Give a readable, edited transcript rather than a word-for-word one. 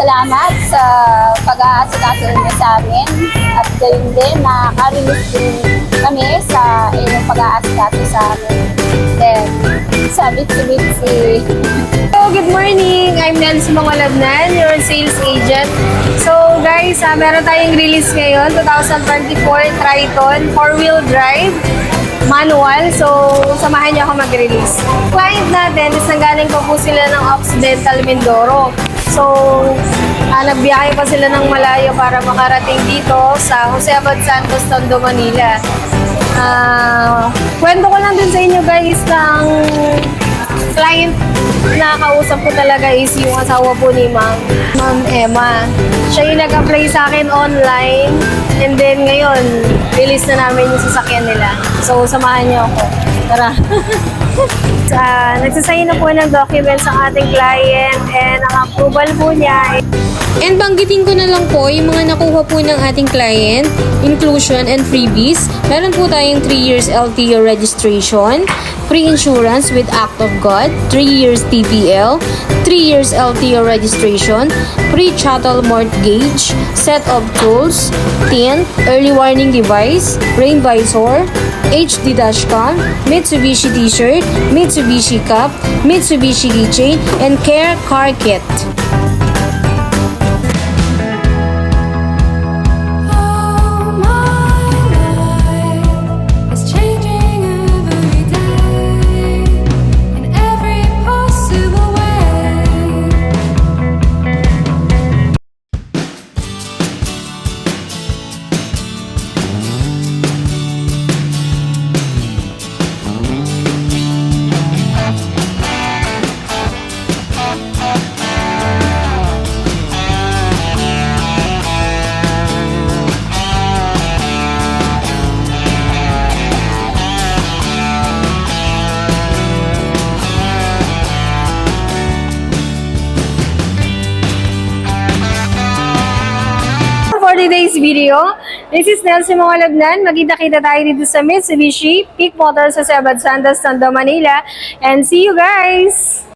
salamat sa pag-aasikaso niyo sa amin at gayon din nakaka-release din kami sa inyong pag-aasikaso sa amin. Then, sa Bitsy. So, good morning! I'm Nancy Mangalabnan, your sales agent. So guys, meron tayong release ngayon, 2024 Triton 4-wheel drive manual. So, samahan niyo ako mag-release. Client natin is nanggaling pa po sila ng Occidental Mindoro. So, nagbiyahe pa sila ng malayo para makarating dito sa Jose Abad Santos, Tondo, Manila. Kwento ko lang din sa inyo guys ng client na kausap ko talaga is yung asawa po ni Ma'am Emma. Siya yung nag-apply sa akin online and then ngayon, release na namin yung sasakyan nila. So, samahan niyo ako. Tara! Nagsasign na po ng documents ang ating client and ang approval po niya. And banggitin ko na lang po yung mga nakuha po ng ating client, inclusion and freebies. Meron po tayong 3 years LTO registration, free insurance with Act of God, 3 years TPL, 3 years LTO registration, free chattel mortgage, set of tools, tint, early warning device, rain visor, HD dashcam, Mitsubishi t-shirt, Mitsubishi cup, Mitsubishi keychain, and care car kit. For today's video, this is Nelson Mangalabnan. Magkita-kita tayo dito sa Mitsubishi Peak Motors sa Abad Santos, Tondo, Manila. And see you guys!